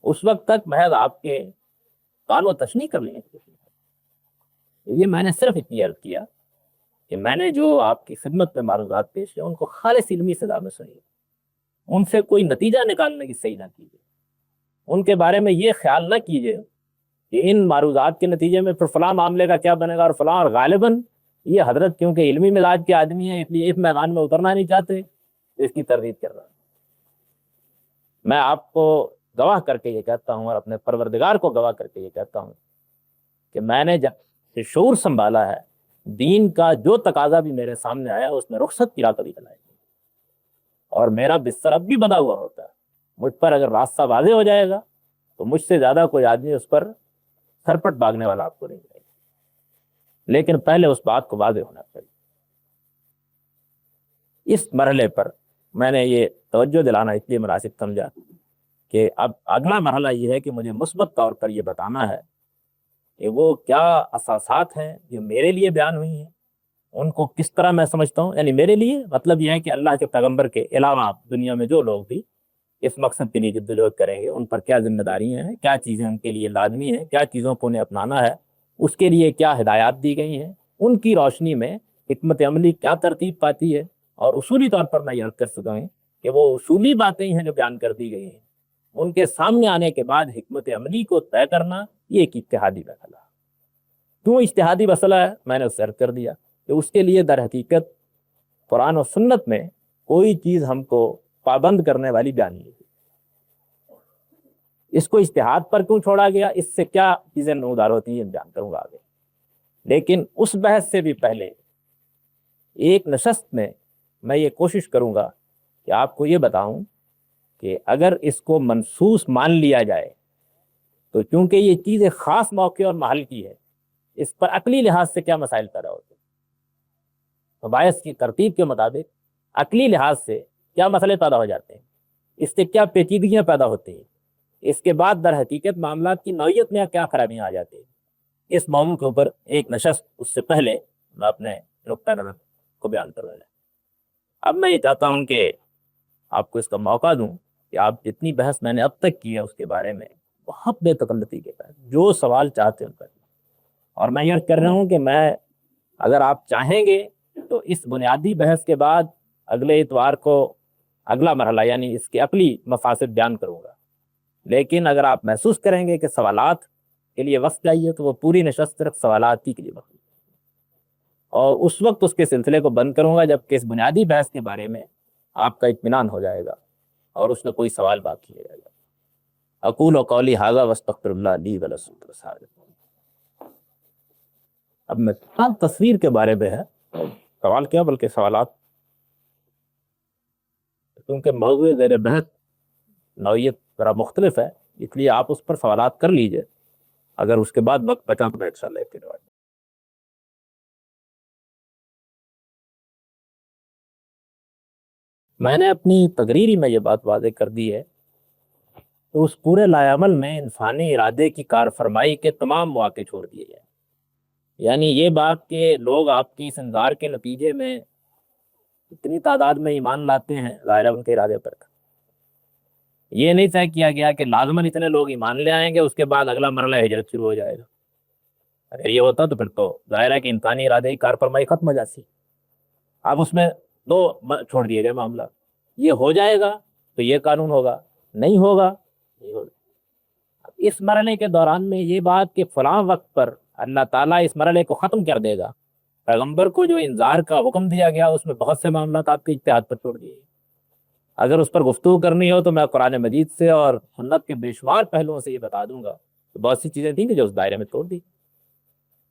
اس وقت تک محض آپ کے قال و تشنیع کر لیں گے۔ یہ میں نے صرف اتنی عرض کیا کہ میں نے جو آپ کی خدمت میں معروضات پیش کیا ان کو خالص علمی سزا میں سنیے، ان سے کوئی نتیجہ نکالنے کی صحیح نہ کیجیے، ان کے بارے میں یہ خیال نہ کیجیے کہ ان معروضات کے نتیجے میں پھر فلاں معاملے کا کیا بنے گا اور فلاں، اور غالباً یہ حضرت کیونکہ علمی مزاج کے آدمی ہیں اس لیے اس میدان میں اترنا نہیں چاہتے، اس کی تردید کر رہا ہوں۔ میں آپ کو گواہ کر کے یہ کہتا ہوں اور اپنے پروردگار کو گواہ کر کے یہ کہتا ہوں کہ میں نے جب سے شعور سنبھالا ہے، دین کا جو تقاضا بھی میرے سامنے آیا اس میں رخصت کی راہ کبھی چلائی، اور میرا بستر اب بھی بنا ہوا ہوتا ہے۔ مجھ پر اگر راستہ واضح ہو جائے گا تو مجھ سے زیادہ کوئی آدمی اس پر سرپٹ بھاگنے والا آپ کو نہیں ملے گا، لیکن پہلے اس بات کو واضح ہونا چاہیے۔ اس مرحلے پر میں نے یہ توجہ دلانا اس لیے مناسب سمجھا کہ اب اگلا مرحلہ یہ ہے کہ مجھے مثبت طور پر یہ بتانا ہے کہ وہ کیا اساسات ہیں جو میرے لیے بیان ہوئی ہیں، ان کو کس طرح میں سمجھتا ہوں۔ یعنی میرے لیے مطلب یہ ہے کہ اللہ کے پیغمبر کے علاوہ دنیا میں جو لوگ بھی اس مقصد کے لیے جدوجہد کریں گے ان پر کیا ذمہ داریاں ہیں، کیا چیزیں ان کے لیے لازمی ہیں، کیا چیزوں کو انہیں اپنانا ہے، اس کے لیے کیا ہدایات دی گئی ہیں، ان کی روشنی میں حکمت عملی کیا ترتیب پاتی ہے۔ اور اصولی طور پر میں یہ عرض کر سکتا ہوں کہ وہ اصولی باتیں ہیں جو بیان کر دی گئی ہیں، ان کے سامنے آنے کے بعد حکمت عملی کو طے کرنا یہ ایک اجتہادی مسئلہ ہے۔ کیوں اجتہادی مسئلہ ہے؟ میں نے اس سے عرض کر دیا کہ اس کے لیے در حقیقت قرآن و سنت میں کوئی چیز ہم کو پابند کرنے والی بیان نہیں ہے۔ اس کو اجتہاد پر کیوں چھوڑا گیا، اس سے کیا چیزیں نمودار ہوتی ہیں بیان کروں گا آگے، لیکن اس بحث سے بھی پہلے ایک نشست میں میں یہ کوشش کروں گا کہ آپ کو یہ بتاؤں کہ اگر اس کو منصوص مان لیا جائے تو چونکہ یہ چیز ایک خاص موقع اور محل کی ہے، اس پر عقلی لحاظ سے کیا مسائل پیدا ہوتے ہیں، مباحث کی ترتیب کے مطابق عقلی لحاظ سے کیا مسئلے پیدا ہو جاتے ہیں، اس سے کیا پیچیدگیاں پیدا ہوتی ہیں، اس کے بعد در حقیقت معاملات کی نوعیت میں کیا خرابیاں آ جاتی ہیں۔ اس موضوع کے اوپر ایک نشست اس سے پہلے میں اپنے نقطہ نظر کو بیان کرنا ہے۔ اب میں یہ چاہتا ہوں کہ آپ کو اس کا موقع دوں کہ آپ جتنی بحث میں نے اب تک کی ہے اس کے بارے میں بہت بے تکلفی کے ساتھ جو سوال چاہتے ہیں ان پر، اور میں یہ کر رہا ہوں کہ میں اگر آپ چاہیں گے تو اس بنیادی بحث کے بعد اگلے اتوار کو اگلا مرحلہ یعنی اس کے عقلی مفاسد بیان کروں گا، لیکن اگر آپ محسوس کریں گے کہ سوالات کے لیے وقت چاہیے تو وہ پوری نشست صرف سوالات ہی کے لیے وقت، اور اس وقت اس کے سلسلے کو بند کروں گا جب کہ اس بنیادی بحث کے بارے میں آپ کا اطمینان ہو جائے گا اور اس میں کوئی سوال باقی رہے گا۔ اقول و قولی ھذا واستغفر اللہ لی ولکم۔ اب میں تصویر کے بارے میں ہے سوال کیا بلکہ سوالات، کیونکہ موضوع زیر بحث نوعیت ذرا مختلف ہے، اس لیے آپ اس پر سوالات کر لیجئے، اگر اس کے بعد وقت بچا تو میں انشاءاللہ کے روایت۔ میں نے اپنی تقریری میں یہ بات واضح کر دی ہے تو اس پورے لائعمل میں انسانی ارادے کی کار فرمائی کے تمام مواقع چھوڑ دیے گئے، یعنی یہ بات کہ لوگ آپ کی اس انذار کے نتیجے میں اتنی تعداد میں ایمان لاتے ہیں ظاہر ہے ان کے ارادے پر، یہ نہیں طے کیا گیا کہ لازماً اتنے لوگ ایمان لے آئیں گے اس کے بعد اگلا مرحلہ ہجرت شروع ہو جائے گا۔ اگر یہ ہوتا تو پھر تو ظاہر ہے کہ انسانی ارادے کی کار فرمائی ختم ہو جاتی۔ اب اس میں دو چھوڑ دیے گئے معاملہ، یہ ہو جائے گا تو یہ قانون ہوگا، نہیں ہوگا نہیں ہوگا۔ اس مرحلے کے دوران میں یہ بات کہ فلاں وقت پر اللہ تعالیٰ اس مرحلے کو ختم کر دے گا، پیغمبر کو جو انذار کا حکم دیا گیا اس میں بہت سے معاملات آپ کے اجتہاد پر چھوڑ دیے۔ اگر اس پر گفتگو کرنی ہو تو میں قرآن مجید سے اور سنت کے بے شمار پہلوؤں سے یہ بتا دوں گا کہ بہت سی چیزیں تھیں کہ جو اس دائرے میں توڑ دی،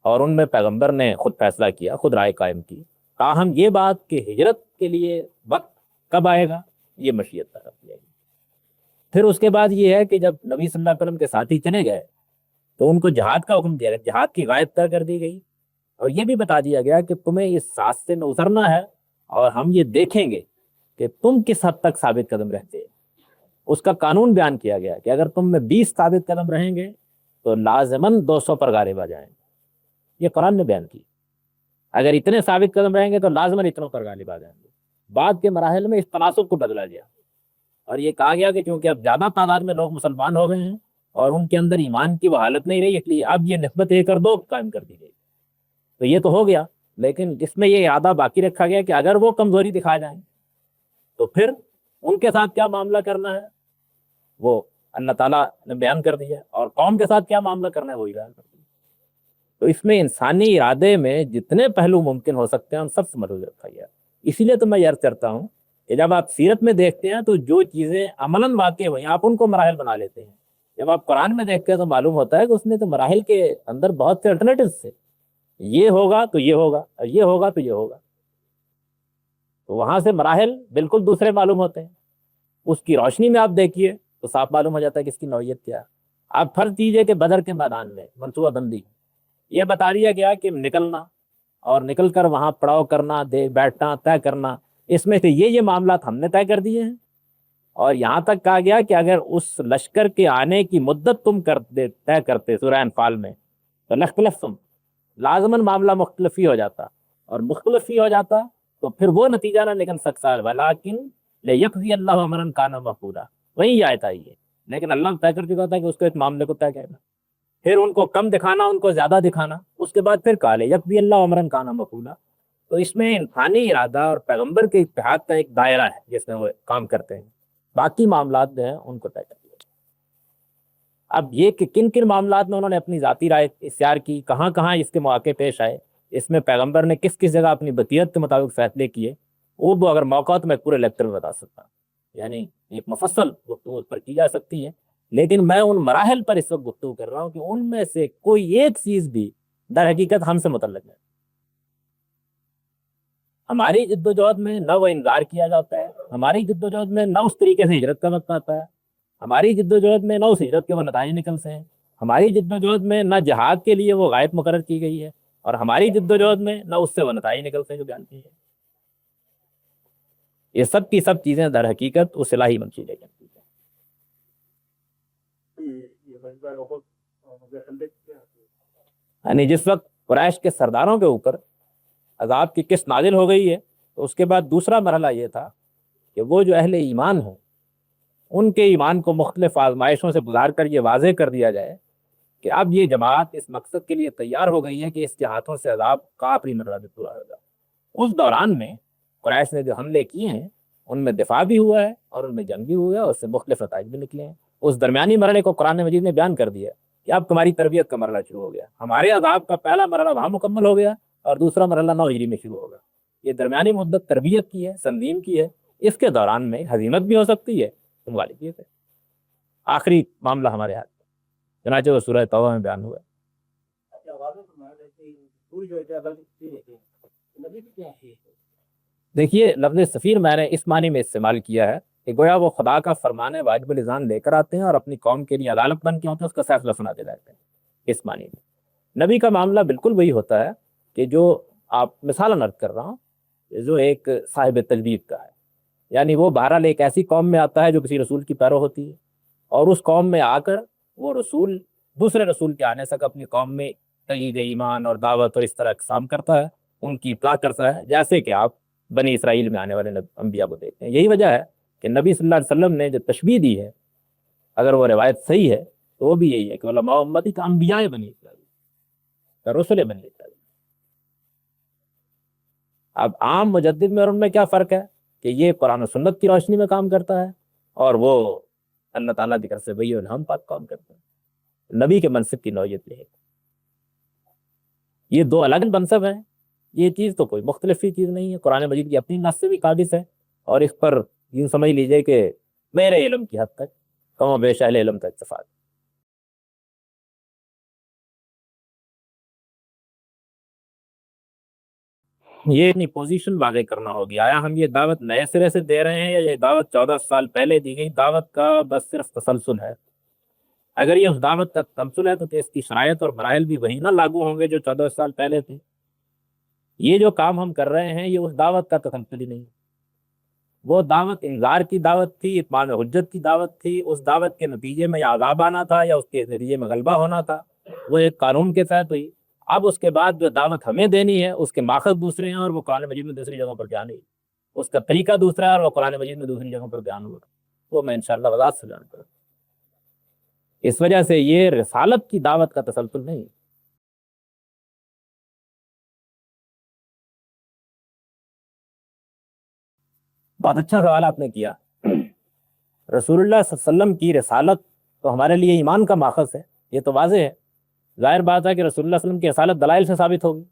اور ان میں پیغمبر نے خود فیصلہ کیا، خود رائے قائم کی۔ تاہم یہ بات کہ ہجرت کے لیے وقت کب آئے گا یہ مشیت طرف لے گی۔ پھر اس کے بعد یہ ہے کہ جب نبی صلی اللہ علیہ وسلم کے ساتھی چلے گئے تو ان کو جہاد کا حکم دیا گیا، جہاد کی غایت طے کر دی گئی، اور یہ بھی بتا دیا گیا کہ تمہیں اس راستے میں اترنا ہے اور ہم یہ دیکھیں گے کہ تم کس حد تک ثابت قدم رہتے ہیں۔ اس کا قانون بیان کیا گیا کہ اگر تم میں 20 ثابت قدم رہیں گے تو لازماً 200 پر غالب آ جائیں گے، یہ قرآن نے بیان کی۔ اگر اتنے ثابت قدم رہیں گے تو لازماً اتنوں پر غالب آ جائیں گے۔ بعد کے مراحل میں اس تناسب کو بدلا گیا اور یہ کہا گیا کہ چونکہ اب زیادہ تعداد میں لوگ مسلمان ہو گئے ہیں اور ان کے اندر ایمان کی وہ حالت نہیں رہی، اس لیے اب یہ نسبت 1 اور 2 قائم کر دی گئی۔ تو یہ تو ہو گیا، لیکن جس میں یہ ارادہ باقی رکھا گیا کہ اگر وہ کمزوری دکھا جائیں تو پھر ان کے ساتھ کیا معاملہ کرنا ہے وہ اللہ تعالیٰ نے بیان کر دیا، اور قوم کے ساتھ کیا معاملہ کرنا ہے وہی بیان کر دیا۔ تو اس میں انسانی ارادے میں جتنے پہلو ممکن ہو سکتے ہیں ان سب سے مدد رکھا گیا۔ اسی لیے تو میں یہ عرض کرتا ہوں کہ جب آپ سیرت میں دیکھتے ہیں تو جو چیزیں عملاً واقع ہوئی آپ ان کو مراحل بنا لیتے ہیں، جب آپ قرآن میں دیکھتے ہیں تو معلوم ہوتا ہے کہ اس نے تو مراحل کے اندر بہت سے الٹرنیٹیوز تھے، یہ ہوگا تو یہ ہوگا، یہ ہوگا تو یہ ہوگا، تو وہاں سے مراحل بالکل دوسرے معلوم ہوتے ہیں۔ اس کی روشنی میں آپ دیکھیے تو صاف معلوم ہو جاتا ہے کہ اس کی نوعیت کیا ہے۔ آپ فرض کیجئے کہ بدر کے میدان میں منصوبہ بندی یہ بتا دیا گیا کہ نکلنا اور نکل کر وہاں پڑاؤ کرنا، بیٹھنا، طے کرنا، اس میں سے یہ معاملات ہم نے طے کر دیے ہیں، اور یہاں تک کہا گیا کہ اگر اس لشکر کے آنے کی مدت تم طے کرتے سورہ انفال میں تو لختلفتم، لازماً معاملہ مختلف ہی ہو جاتا، اور مختلف ہی ہو جاتا تو پھر وہ نتیجہ نہ نکل سکتا، ولیکن لیقضی اللہ امرا کان مفعولا، وہی یہ آیت آئی ہے، لیکن اللہ طے کر چکا تھا کہ اس کو اس معاملے کو طے کرنا، پھر ان کو کم دکھانا، ان کو زیادہ دکھانا، اس کے بعد پھر کہا لیقضی اللہ امرا کان مفعولا۔ تو اس میں انسانی ارادہ اور پیغمبر کے اتحاد کا ایک دائرہ ہے جس میں وہ کام کرتے ہیں، باقی معاملات جو ہیں ان کو طے کر دیا۔ اب یہ کہ کن کن معاملات میں انہوں نے اپنی ذاتی رائے اختیار کی، کہاں کہاں اس کے مواقع پیش آئے، اس میں پیغمبر نے کس کس جگہ اپنی بصیرت کے مطابق فیصلے کیے، وہ اگر موقع تو میں پورے لیکچر میں بتا سکتا ہوں، یعنی ایک مفصل گفتگو اس پر کی جا سکتی ہے، لیکن میں ان مراحل پر اس وقت گفتگو کر رہا ہوں کہ ان میں سے کوئی ایک چیز بھی در حقیقت ہم سے متعلق ہے۔ ہماری جد و جہد میں نہ وہ انذار کیا جاتا ہے، ہماری جد و جہد میں نہ اس طریقے سے ہجرت کا وقت آتا ہے، ہماری جد و جہد میں نہ اس ہجرت کے وہ نتائج نکلتے ہیں، ہماری جد و جہد میں نہ جہاد کے لیے وہ غائب مقرر کی گئی ہے، اور ہماری جد و جہد میں نہ اس سے وہ نتائج نکلتے ہیں جو بیان کی ہے۔ یہ سب کی سب چیزیں در حقیقت اس الہی منشی لے جاتی ہیں۔ یعنی جس وقت قریش کے سرداروں کے اوپر عذاب کی قسط نازل ہو گئی ہے تو اس کے بعد دوسرا مرحلہ یہ تھا کہ وہ جو اہل ایمان ہیں ان کے ایمان کو مختلف آزمائشوں سے گزار کر یہ واضح کر دیا جائے کہ اب یہ جماعت اس مقصد کے لیے تیار ہو گئی ہے کہ اس کے ہاتھوں سے عذاب کا آخری مرحلہ بھی پورا ہوگا۔ اس دوران میں قریش نے جو حملے کیے ہیں ان میں دفاع بھی ہوا ہے اور ان میں جنگ بھی ہوا ہے اور اس سے مختلف نتائج بھی نکلے ہیں۔ اس درمیانی مرحلے کو قرآن مجید نے بیان کر دیا کہ اب تمہاری تربیت کا مرحلہ شروع ہو گیا. ہمارے عذاب کا پہلا مرحلہ وہاں مکمل ہو گیا اور دوسرا مرحلہ 9 ہجری میں شروع ہوگا. یہ درمیانی مدت تربیت کی ہے, تنظیم کی ہے. اس کے دوران میں ہزیمت بھی ہو سکتی ہے, تم غالبیت ہے. آخری معاملہ ہمارے ہاتھ میں, چنانچہ وہ سورہ توبہ میں بیان ہوا ہے. دیکھیے لفظ سفیر میں نے اس معنی میں استعمال کیا ہے کہ گویا وہ خدا کا فرمان واجب الذان لے کر آتے ہیں اور اپنی قوم کے لیے عدالت بن کے ہوتے ہیں, اس کا فیصلہ سناتے رہتے ہیں. اس معنی میں نبی کا معاملہ بالکل وہی ہوتا ہے کہ جو آپ مثال نرد کر رہا ہوں, جو ایک صاحب تجدید کا ہے. یعنی وہ بہرحال ایک ایسی قوم میں آتا ہے جو کسی رسول کی پیرو ہوتی ہے, اور اس قوم میں آ کر وہ رسول دوسرے رسول کے آنے تک اپنی قوم میں تجدید ایمان اور دعوت اور اس طرح اقسام کرتا ہے, ان کی اطلاع کرتا ہے, جیسے کہ آپ بنی اسرائیل میں آنے والے انبیاء کو دیکھتے ہیں. یہی وجہ ہے کہ نبی صلی اللہ علیہ وسلم نے جو تشبیہ دی ہے, اگر وہ روایت صحیح ہے تو وہ بھی یہی ہے کہ علماء امتی کا انبیاء بنی اسرائیل, رسول بنی اسرائیل. اب عام مجدد میں اور ان میں کیا فرق ہے کہ یہ قرآن و سنت کی روشنی میں کام کرتا ہے اور وہ اللہ تعالیٰ کی طرف سے وحی الہام پاک کام کرتا ہے. نبی کے منصب کی نوعیت یہ ہے. یہ دو الگ منصب ہیں. یہ چیز تو کوئی مختلف ہی چیز نہیں ہے. قرآن مجید کی اپنی نص سے بھی قابض ہے, اور اس پر یوں سمجھ لیجئے کہ میرے علم کی حد تک کم و بیش اہل علم کا اتفاق. یہ اپنی پوزیشن واضح کرنا ہوگی. آیا ہم یہ دعوت نئے سرے سے دے رہے ہیں یا یہ دعوت 14 سال پہلے دی گئی دعوت کا بس صرف تسلسل ہے؟ اگر یہ اس دعوت کا تسلسل ہے تو اس کی شرائط اور مراحل بھی وہی نہ لاگو ہوں گے جو 14 سال پہلے تھے. یہ جو کام ہم کر رہے ہیں یہ اس دعوت کا تسلسل ہی نہیں. وہ دعوت انذار کی دعوت تھی, اتمام حجت کی دعوت تھی. اس دعوت کے نتیجے میں یا عذاب آنا تھا یا اس کے نتیجے میں غلبہ ہونا تھا. وہ ایک قانون کے تحت ہوئی. اب اس کے بعد جو دعوت ہمیں دینی ہے اس کے ماخذ دوسرے ہیں اور وہ قرآن مجید میں دوسری جگہوں پر بیان نہیں. اس کا طریقہ دوسرا ہے اور وہ قرآن مجید میں دوسری جگہوں پر بیان ہوا. وہ میں انشاءاللہ وضاحت سے بیان کروں. اس وجہ سے یہ رسالت کی دعوت کا تسلسل نہیں. بہت اچھا سوال آپ نے کیا. رسول اللہ صلی اللہ علیہ وسلم کی رسالت تو ہمارے لیے ایمان کا ماخذ ہے, یہ تو واضح ہے. ظاہر بات ہے کہ رسول اللہ صلی اللہ علیہ وسلم کی رسالت دلائل سے ثابت ہوگی,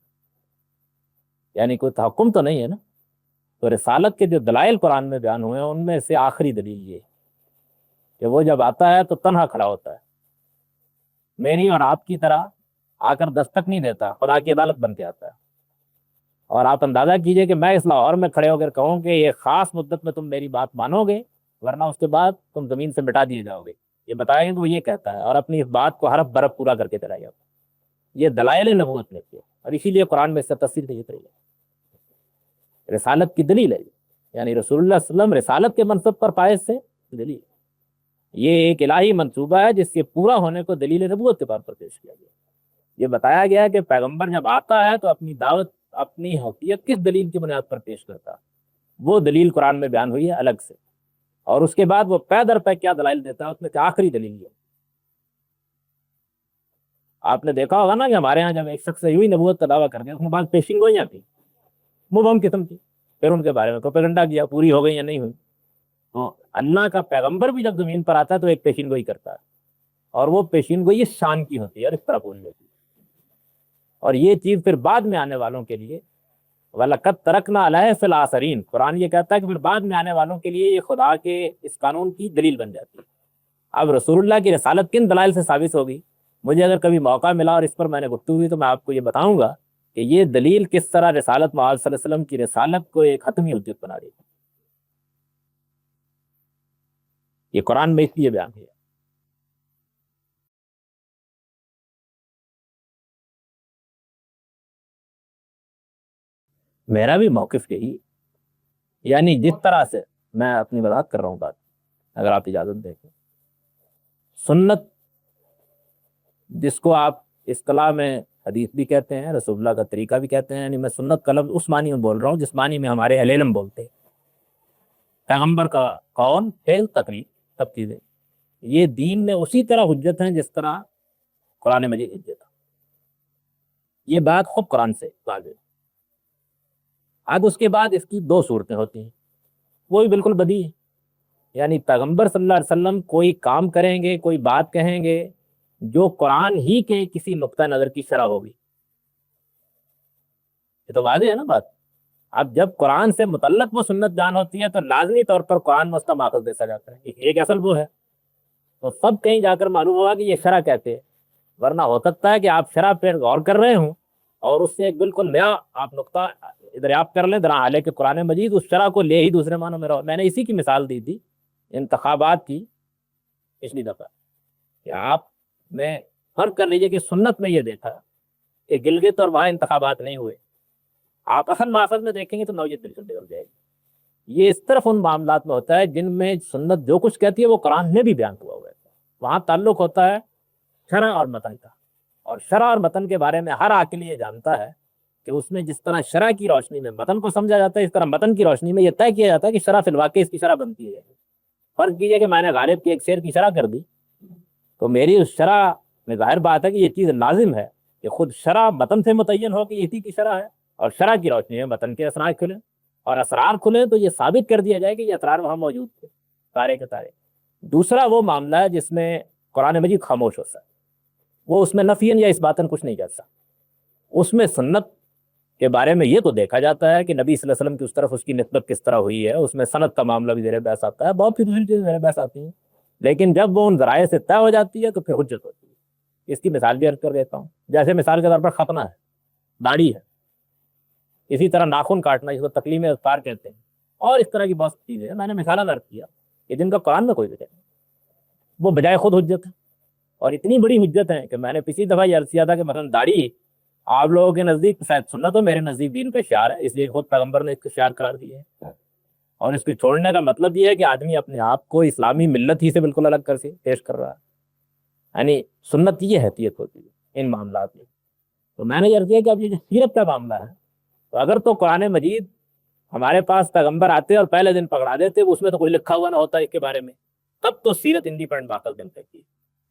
یعنی کوئی تحکم تو نہیں ہے نا. تو رسالت کے جو دلائل قرآن میں بیان ہوئے ہیں ان میں سے آخری دلیل یہ کہ وہ جب آتا ہے تو تنہا کھڑا ہوتا ہے, میری اور آپ کی طرح آ کر دستک نہیں دیتا, خدا کی عدالت بن کے آتا ہے. اور آپ اندازہ کیجئے کہ میں اس لاہور میں کھڑے ہو کر کہوں کہ یہ خاص مدت میں تم میری بات مانو گے ورنہ اس کے بعد تم زمین سے مٹا دیے جاؤ گے, یہ بتائیں گے. وہ یہ کہتا ہے اور اپنی اس بات کو حرف برف پورا کر کے چلا جاتا ہے. یہ دلائل نبوت نے کیا, اور اسی لیے قرآن میں اس سے تفصیل نہیں کری ہے. رسالت کی دلیل ہے, یعنی رسول اللہ صلی اللہ علیہ وسلم رسالت کے منصب پر فائز سے دلیل. یہ ایک الہی منصوبہ ہے جس کے پورا ہونے کو دلیل نبوت کے طور پر پیش کیا گیا. یہ بتایا گیا کہ پیغمبر جب آتا ہے تو اپنی دعوت اپنی حقیقت کس دلیل کی بنیاد پر پیش کرتا, وہ دلیل قرآن میں بیان ہوئی ہے الگ سے. اور اس کے بعد وہ پے در پے کیا دلائل دیتا ہے اس میں آخری دلیل یہ. آپ نے دیکھا ہوگا نا کہ ہمارے ہاں جب ایک شخص یوں ہی نبوت کا دعویٰ کر دیا اس میں بعد پیشنگ گوئیاں تھیں مبہم قسم کی, پھر ان کے بارے میں پروپیگنڈا کیا پوری ہو گئی یا نہیں ہوئی. تو اللہ کا پیغمبر بھی جب زمین پر آتا ہے تو ایک پیشین گوئی کرتا ہے, اور وہ پیشین گوئی اس شان کی ہوتی ہے اور اس طرح بول لیتی ہے. اور یہ چیز پھر بعد میں آنے والوں کے لیے وَلَقَدْ تَرَكْنَا عَلَيْهِ فِي الْآخِرِينَ, قرآن یہ کہتا ہے کہ پھر بعد میں آنے والوں کے لیے یہ خدا کے اس قانون کی دلیل بن جاتی ہے. اب رسول اللہ کی رسالت کن دلائل سے ثابت ہوگی, مجھے اگر کبھی موقع ملا اور اس پر میں نے گفتگو ہوئی تو میں آپ کو یہ بتاؤں گا کہ یہ دلیل کس طرح رسالت محمد صلی اللہ علیہ وسلم کی رسالت کو ایک حتمی حجت بنا رہی ہے. یہ قرآن میں اس لیے بیان ہے. میرا بھی موقف یہی, یعنی جس طرح سے میں اپنی وضاحت کر رہا ہوں بات, اگر آپ اجازت دیں. سنت جس کو آپ اصطلاح میں حدیث بھی کہتے ہیں, رسول اللہ کا طریقہ بھی کہتے ہیں, یعنی میں سنت کا لفظ اس معنی میں بول رہا ہوں جس معنی میں ہمارے اہل علم بولتے ہیں. پیغمبر کا قول فعل تقریر سب چیزیں یہ دین میں اسی طرح حجت ہیں جس طرح قرآن مجید حجت ہے. یہ بات خود قرآن سے واضح ہے. اب اس کے بعد اس کی دو صورتیں ہوتی ہیں, وہ بھی بالکل بدی ہے. یعنی پیغمبر صلی اللہ علیہ وسلم کوئی کام کریں گے, کوئی بات کہیں گے, جو قرآن ہی کے کسی نقطہ نظر کی شرح ہوگی. یہ تو واضح ہے نا بات. اب جب قرآن سے متعلق وہ سنت بیان ہوتی ہے تو لازمی طور پر قرآن میں اس کا ماخذ دیکھا جاتا ہے. ایک اصل وہ ہے تو سب کہیں جا کر معلوم ہوگا کہ یہ شرح کہتے ہیں. ورنہ ہو سکتا ہے کہ آپ شرح پہ غور کر رہے ہوں اور اس سے ایک بالکل نیا آپ نقطہ دریافت کر لیں، حالانکہ قرآن مجید اس شرح کو لے ہی دوسرے معنوں میں رہو. میں نے اسی کی مثال دی تھی انتخابات کی پچھلی دفعہ کہ آپ میں فرق کر لیجیے کہ سنت میں یہ دیکھا کہ گلگت اور وہاں انتخابات نہیں ہوئے. آپ اصل ماخذ میں دیکھیں گے تو نوعیت بالکل بدل جائے گی. یہ اس طرف ان معاملات میں ہوتا ہے جن میں سنت جو کچھ کہتی ہے وہ قرآن میں بھی بیان ہوا ہے. وہاں تعلق ہوتا ہے شرع اور متن کا، اور شرع اور متن کے بارے میں ہر عاقل یہ جانتا ہے کہ اس میں جس طرح شرع کی روشنی میں متن کو سمجھا جاتا ہے، اس طرح متن کی روشنی میں یہ طے کیا جاتا ہے کہ شرع فی الواقع اس کی شرع بنتی ہے. فرق کیجیے کہ میں نے غالب کی ایک شعر کی شرح کر دی تو میری اس شرح میں ظاہر بات ہے کہ یہ چیز لازم ہے کہ خود شرح متن سے متعین ہو کہ اسی کی شرح ہے، اور شرح کی روشنی میں متن کے اسرار کھلیں، اور اسرار کھلیں تو یہ ثابت کر دیا جائے کہ یہ اسرار وہاں موجود تھے سارے کے سارے. دوسرا وہ معاملہ ہے جس میں قرآن مجید خاموش ہوتا ہے، وہ اس میں نفیاً یا اس باتاً کچھ نہیں جاتا. اس میں سنت کے بارے میں یہ تو دیکھا جاتا ہے کہ نبی صلی اللہ علیہ وسلم کی اس طرف اس کی نسبت کس طرح ہوئی ہے. اس میں سند کا معاملہ بھی زیر بحث آتا ہے، بہت سی دوسری چیزیں زیر بحث آتی ہیں، لیکن جب وہ ان ذرائع سے طے ہو جاتی ہے تو پھر حجت ہوتی ہے. اس کی مثال بھی عرض کر دیتا ہوں. جیسے مثال کے طور پر ختنہ ہے، داڑھی ہے، اسی طرح ناخن کاٹنا جس کو تکلیم اظفار کہتے ہیں، اور اس طرح کی بہت سی چیزیں ہیں. میں نے مثال عرض کیا کہ جن کا قرآن میں کوئی ذکر نہیں، وہ بجائے خود حجت ہے. اور اتنی بڑی حجت ہے کہ میں نے پچھلی دفعہ یہ عرض کیا تھا کہ مثلا داڑھی آپ لوگوں کے نزدیک شاید سنت ہو، میرے نزدیک دین کا شعار ہے، اس لیے خود پیغمبر نے اس کو شعار قرار دیا ہے. اور اس کو چھوڑنے کا مطلب یہ ہے کہ آدمی اپنے آپ کو اسلامی ملت ہی سے بالکل الگ کر کے پیش کر رہا ہے. یعنی سنت یہ حیثیت ہوتی ہے ان معاملات میں. تو میں نے یہ عرض کیا کہ اب یہ جو سیرت کا معاملہ ہے تو اگر تو قرآن مجید ہمارے پاس پیغمبر آتے اور پہلے دن پکڑا دیتے، اس میں تو کوئی لکھا ہوا نہ ہوتا اس کے بارے میں، تب تو سیرت انڈیپینڈنٹ باقل بن سکتی ہے.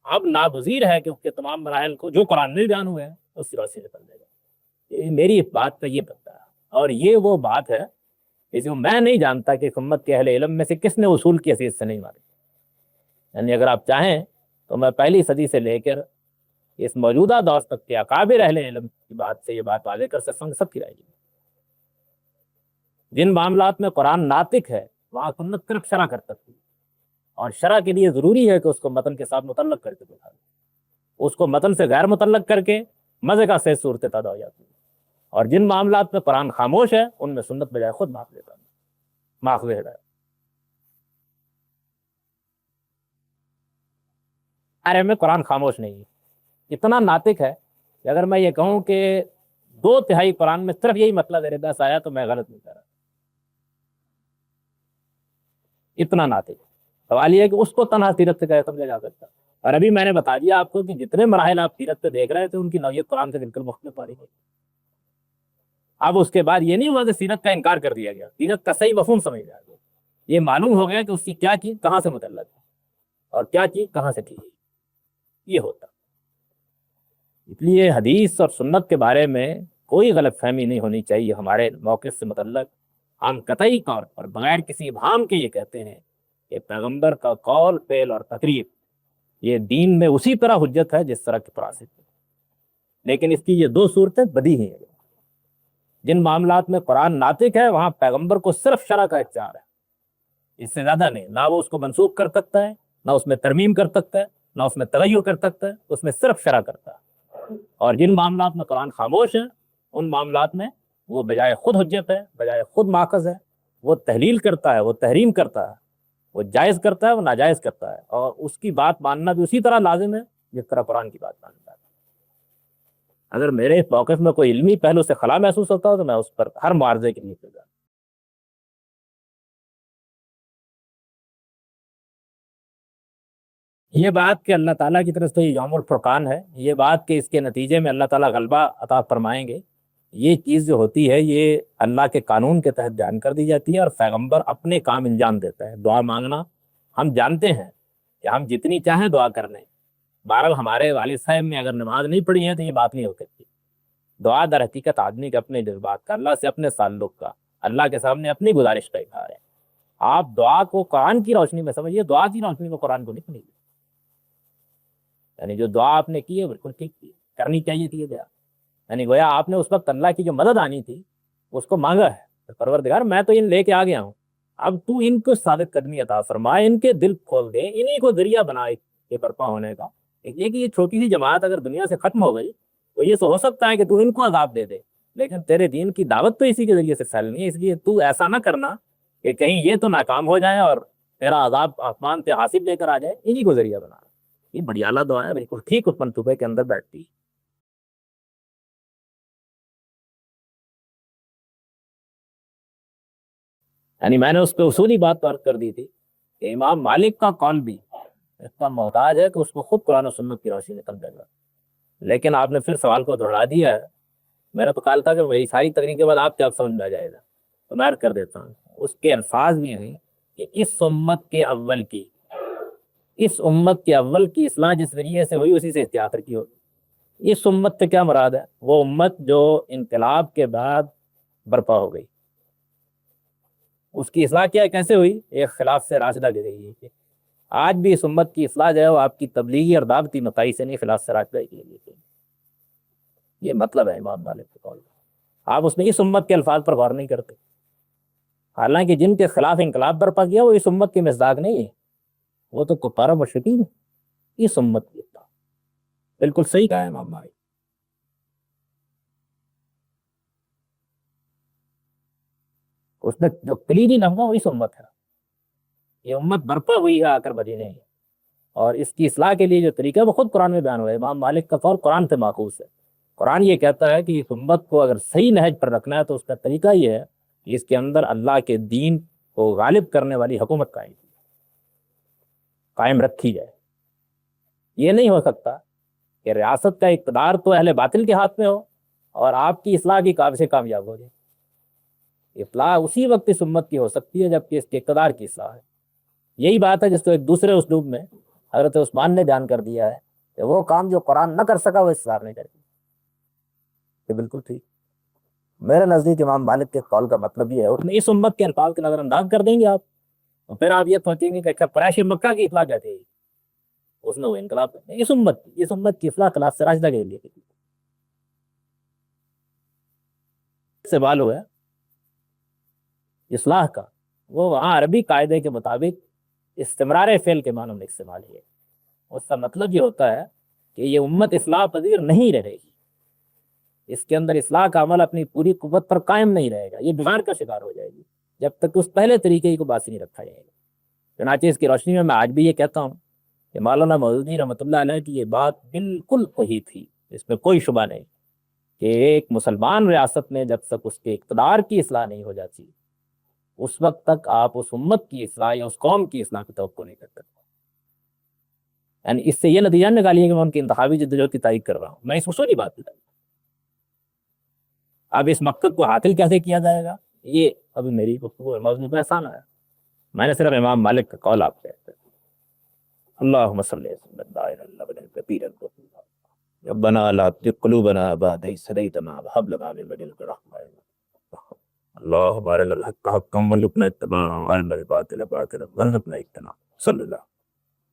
اب ناگزیر ہے کہ اس کے تمام مراحل کو جو قرآن میں بیان ہوئے ہیں اس روشنی سے بن جائے گا. میری اس بات کا یہ پتہ ہے، اور یہ وہ بات ہے کہ جو میں نہیں جانتا کہ امت کے اہل علم میں سے کس نے اصول کی حیثیت سے نہیں ماری. یعنی اگر آپ چاہیں تو میں پہلی صدی سے لے کر اس موجودہ دور تک کے اکابر اہل علم کی بات سے یہ بات واضح کر سکتا ہوں، سب کی رائے. جن معاملات میں قرآن ناطق ہے وہاں سنت صرف شرح کر سکتی ہے، اور شرح کے لیے ضروری ہے کہ اس کو متن کے ساتھ متعلق کر کے دکھا دیں. اس کو متن سے غیر متعلق کر کے مزے کا سے صورت پیدا ہو جاتی ہے. اور جن معاملات میں قرآن خاموش ہے ان میں سنت بجائے خود ماخذ ہدایت. ارے میں قرآن خاموش نہیں ہے، اتنا ناطق ہے کہ اگر میں یہ کہوں کہ 2/3 قرآن میں صرف یہی مطلب میرے پاس آیا تو میں غلط نہیں کر رہا. اتنا ناطق سوال یہ ہے کہ اس کو تنہا سیرت سے کیسے سمجھا جا سکتا. اور ابھی میں نے بتا دیا آپ کو کہ جتنے مراحل آپ سیرت پہ دیکھ رہے تھے ان کی نوعیت قرآن سے بالکل مختلف آ رہی ہے. اب اس کے بعد یہ نہیں ہوا کہ سیرت کا انکار کر دیا گیا، سیرت کا صحیح مفہوم سمجھ جائے گا. یہ معلوم ہو گیا کہ اس کی کیا چیز کہاں سے متعلق ہے اور کیا چیز کہاں سے تھی. یہ ہوتا. اس لیے حدیث اور سنت کے بارے میں کوئی غلط فہمی نہیں ہونی چاہیے ہمارے موقف سے متعلق. ہم قطعی طور پر بغیر کسی ابہام کے یہ کہتے ہیں کہ پیغمبر کا قول، فعل اور تقریر یہ دین میں اسی طرح حجت ہے جس طرح کی فراست ہے. لیکن اس کی یہ 2 صورتیں بدیہی ہیں. جن معاملات میں قرآن ناطق ہے وہاں پیغمبر کو صرف شرع کا اختیار ہے، اس سے زیادہ نہیں. نہ وہ اس کو منسوخ کر سکتا ہے، نہ اس میں ترمیم کر سکتا ہے، نہ اس میں تغیر کر سکتا ہے. اس میں صرف شرع کرتا ہے. اور جن معاملات میں قرآن خاموش ہے ان معاملات میں وہ بجائے خود حجت ہے، بجائے خود ماخذ ہے. وہ تحلیل کرتا ہے، وہ تحریم کرتا ہے، وہ جائز کرتا ہے، وہ ناجائز کرتا ہے. اور اس کی بات ماننا بھی اسی طرح لازم ہے جس طرح قرآن کی بات ماننا ہے. اگر میرے اس موقف میں کوئی علمی پہلو سے خلا محسوس ہوتا ہو تو میں اس پر ہر معارضے کے لیے تیار. یہ بات کہ اللہ تعالیٰ کی طرف سے یہ یوم الفرقان ہے، یہ بات کہ اس کے نتیجے میں اللہ تعالیٰ غلبہ عطا فرمائیں گے، یہ چیز جو ہوتی ہے یہ اللہ کے قانون کے تحت بیان کر دی جاتی ہے. اور پیغمبر اپنے کام انجام دیتا ہے. دعا مانگنا ہم جانتے ہیں کہ ہم جتنی چاہیں دعا کر لیں. بہرحال ہمارے والد صاحب نے اگر نماز نہیں پڑھی ہے تو یہ بات نہیں ہو سکتی. دعا در حقیقت آدمی کے اپنے جذبات کا، اللہ سے اپنے تعلق کا، اللہ کے سامنے اپنی گزارش کا اظہار ہے. آپ دعا کو قرآن کی روشنی میں سمجھیے، دعا کی روشنی میں قرآن کو نہیں سمجھیے. یعنی جو دعا آپ نے کی ہے بالکل ٹھیک کی، کرنی چاہیے تھی یہ دعا. یعنی گویا آپ نے اس وقت اللہ کی جو مدد آنی تھی اس کو مانگا ہے، پروردگار میں تو ان لے کے آ گیا ہوں، اب تو ان کو ثابت قدمی عطا فرما، ان کے دل کھول دے، انہی کو ذریعہ بنا یہ برپا ہونے کا. یہ کہ یہ چھوٹی سی جماعت اگر دنیا سے ختم ہو گئی تو یہ تو ہو سکتا ہے کہ تو ان کو عذاب دے دے، لیکن تیرے دین کی دعوت تو اسی کے ذریعے سے پھیلنی ہے، اس لیے تو ایسا نہ کرنا کہ کہیں یہ تو ناکام ہو جائے اور تیرا عذاب آسمان پہ حاصل لے کر آ جائے، انہی کو ذریعہ بنا. یہ بڑی اعلیٰ دعا ہے، بالکل ٹھیک اس منصوبے کے اندر بیٹھتی. یعنی میں نے اس پہ اصولی بات عرض کر دی تھی کہ امام مالک کا قول بھی اتنا محتاج ہے کہ اس کو خود قرآن و سنت کی روشنی نکل جائے گا، لیکن آپ نے پھر سوال کو دوہرا دیا ہے. میرا تو خیال تھا کہ وہی ساری تقریر کے بعد آپ کیا سمجھ میں آ جائے گا، تو میں عرض کر دیتا ہوں. اس کے الفاظ بھی ہیں کہ اس امت کے اول کی اصلاح جس ذریعے سے ہوئی اسی سے احتیاط رکھی ہو. اس امت سے کیا مراد ہے؟ وہ امت جو انقلاب کے بعد برپا ہو گئی، اس کی اصلاح کیا کیسے ہوئی؟ ایک خلاف سے راشدہ دے رہی ہے. آج بھی اس امت کی اصلاح جو ہے وہ آپ کی تبلیغی اور دعوتی نتائج سے نہیں، خلاف سے راشدہ کی لیے. یہ مطلب ہے امام مالک کے قول کا. آپ اس میں اس امت کے الفاظ پر غور نہیں کرتے، حالانکہ جن کے خلاف انقلاب برپا کیا وہ اس امت کے مصداق نہیں ہے، وہ تو کفار و مشرکین ہیں. اس امت کی اصلاح بالکل صحیح کہا ہے امام مالک. اس میں جو کلیدی لمحہ وہ اس امت ہے. یہ امت برپا ہوئی ہے آ کر مدینے میں، اور اس کی اصلاح کے لیے جو طریقہ وہ خود قرآن میں بیان ہوا ہے. امام مالک کا قول قرآن سے ماخوذ ہے. قرآن یہ کہتا ہے کہ اس امت کو اگر صحیح نہج پر رکھنا ہے تو اس کا طریقہ یہ ہے کہ اس کے اندر اللہ کے دین کو غالب کرنے والی حکومت قائم رکھی جائے. یہ نہیں ہو سکتا کہ ریاست کا اقتدار تو اہل باطل کے ہاتھ میں ہو اور آپ کی اصلاح کی کاوشیں کامیاب ہو جائے. اصلاح اسی وقت اس امت کی ہو سکتی ہے جبکہ اس کے اقتدار کی اصلاح ہے. یہی بات ہے جس کو ایک دوسرے اسلوب میں حضرت عثمان نے بیان کر دیا ہے کہ وہ کام جو قرآن نہ کر سکا وہ اصرار نہیں کرے. یہ بالکل ٹھیک. میرے نزدیک امام مالک کے قول کا مطلب یہ ہے، اس امت کے الفاظ کے نظر انداز کر دیں گے آپ، اور پھر آپ یہ سوچیں گے کہ قریش مکہ کی اصلاح کہتے ہیں، اس نے وہ انقلاب اس امت کی اصلاح خلاف سے راشدہ کے لیے سوال ہوا اصلاح کا، وہ وہاں عربی قاعدے کے مطابق استمرار فعل کے معنی میں استعمال ہے. اس کا مطلب یہ ہوتا ہے کہ یہ امت اصلاح پذیر نہیں رہے گی، اس کے اندر اصلاح کا عمل اپنی پوری قوت پر قائم نہیں رہے گا، یہ بگاڑ کا شکار ہو جائے گی جب تک اس پہلے طریقے کو باقی نہیں رکھا جائے گا. چنانچہ اس کی روشنی میں آج بھی یہ کہتا ہوں کہ مولانا مودودی رحمۃ اللہ علیہ کی یہ بات بالکل صحیح تھی، اس میں کوئی شبہ نہیں کہ ایک مسلمان ریاست میں جب تک اس کے اقتدار کی اصلاح نہیں ہو جاتی اس وقت تک آپ اس امت کی اصلاح یا اس قوم کی اصلاح کی توقع نہیں کر سکتے. یعنی اس سے یہ نتیجہ نکالیے کہ میں ان کی انتخابی جدوجہد کی تائید کر رہا ہوں، میں اس اصولی بات بتائی. اب اس مقصد کو حاصل کیسے کیا جائے گا یہ ابھی میری گفتگو موضوع پہ آسان ہے. میں نے صرف امام مالک کا قول آپ کہتے ہیں. اللہم صلی اللہ علیہ وسلم ربنا لا تزغ قلوبنا بعد إذ هديتنا وهب لنا من لدنك رحمة اللهم أرنا الحق حقا وارزقنا اتباعه وأرنا الباطل باطلا وارزقنا اجتنابه. صلی اللہ